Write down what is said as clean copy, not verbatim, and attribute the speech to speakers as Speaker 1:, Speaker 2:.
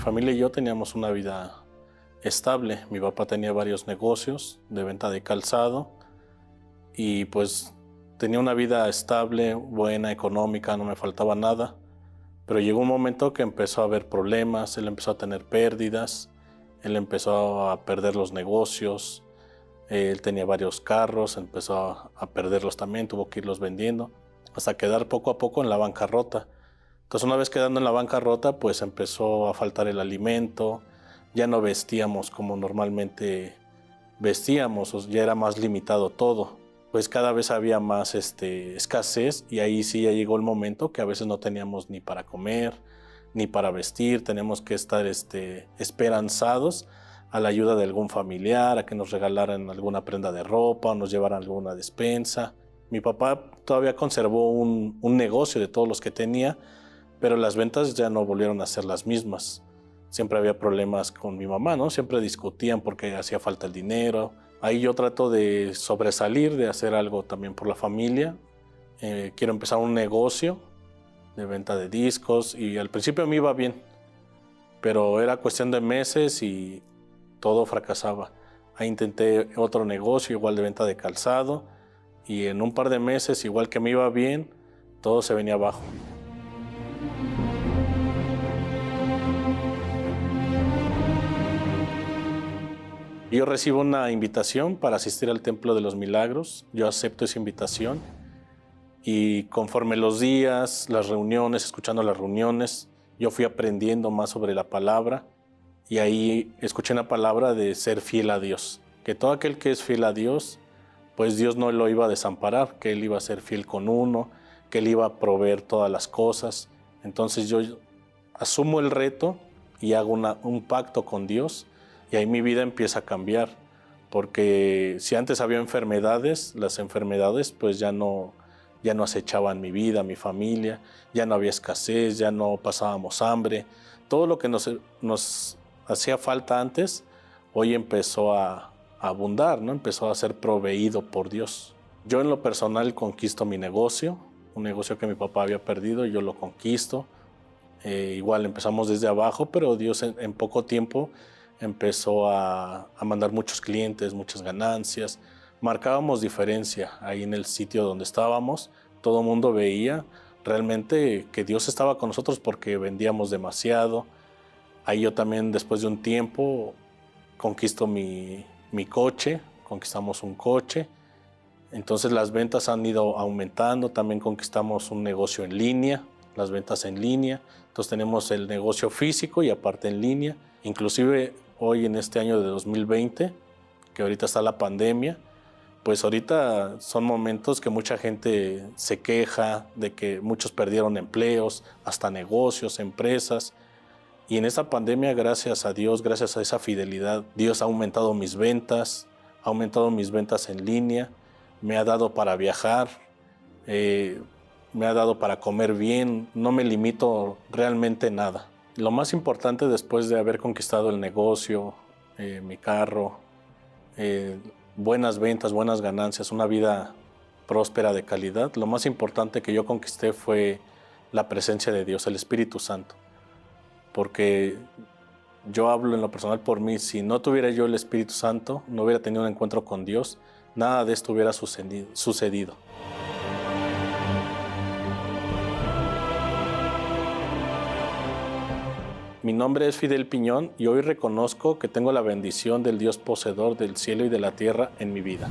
Speaker 1: familia y yo teníamos una vida estable. Mi papá tenía varios negocios de venta de calzado y pues tenía una vida estable, buena, económica, no me faltaba nada. Pero llegó un momento que empezó a haber problemas, él empezó a tener pérdidas, él empezó a perder los negocios, él tenía varios carros, empezó a perderlos también, tuvo que irlos vendiendo, hasta quedar poco a poco en la bancarrota. Entonces una vez quedando en la bancarrota, pues empezó a faltar el alimento, ya no vestíamos como normalmente vestíamos, ya era más limitado todo. Pues cada vez había más escasez y ahí sí ya llegó el momento que a veces no teníamos ni para comer, ni para vestir, teníamos que estar esperanzados a la ayuda de algún familiar, a que nos regalaran alguna prenda de ropa o nos llevaran alguna despensa. Mi papá todavía conservó un negocio de todos los que tenía, pero las ventas ya no volvieron a ser las mismas. Siempre había problemas con mi mamá, ¿no? Siempre discutían porque hacía falta el dinero. Ahí yo trato de sobresalir, de hacer algo también por la familia. Quiero empezar un negocio de venta de discos y al principio me iba bien, pero era cuestión de meses y todo fracasaba. Ahí intenté otro negocio igual de venta de calzado y en un par de meses, igual que me iba bien, todo se venía abajo. Yo recibo una invitación para asistir al Templo de los Milagros. Yo acepto esa invitación y conforme los días, las reuniones, escuchando las reuniones, yo fui aprendiendo más sobre la palabra y ahí escuché una palabra de ser fiel a Dios. Que todo aquel que es fiel a Dios, pues Dios no lo iba a desamparar, que Él iba a ser fiel con uno, que Él iba a proveer todas las cosas. Entonces yo asumo el reto y hago un pacto con Dios. Y ahí mi vida empieza a cambiar, porque si antes había enfermedades, las enfermedades pues ya no acechaban mi vida, mi familia, ya no había escasez, ya no pasábamos hambre. Todo lo que nos hacía falta antes, hoy empezó a abundar, ¿no? Empezó a ser proveído por Dios. Yo en lo personal conquisto mi negocio, un negocio que mi papá había perdido, yo lo conquisto. Igual empezamos desde abajo, pero Dios en poco tiempo empezó a mandar muchos clientes, muchas ganancias. Marcábamos diferencia ahí en el sitio donde estábamos. Todo el mundo veía realmente que Dios estaba con nosotros porque vendíamos demasiado. Ahí yo también, después de un tiempo, conquisto mi coche, conquistamos un coche. Entonces las ventas han ido aumentando. También conquistamos un negocio en línea, las ventas en línea. Entonces tenemos el negocio físico y aparte en línea. Inclusive hoy en este año de 2020, que ahorita está la pandemia, pues ahorita son momentos que mucha gente se queja de que muchos perdieron empleos, hasta negocios, empresas. Y en esta pandemia, gracias a Dios, gracias a esa fidelidad, Dios ha aumentado mis ventas en línea, me ha dado para viajar, me ha dado para comer bien, no me limito realmente nada. Lo más importante después de haber conquistado el negocio, mi carro, buenas ventas, buenas ganancias, una vida próspera de calidad, lo más importante que yo conquisté fue la presencia de Dios, el Espíritu Santo. Porque yo hablo en lo personal por mí, si no tuviera yo el Espíritu Santo, no hubiera tenido un encuentro con Dios, nada de esto hubiera sucedido. Mi nombre es Fidel Piñón y hoy reconozco que tengo la bendición del Dios poseedor del cielo y de la tierra en mi vida.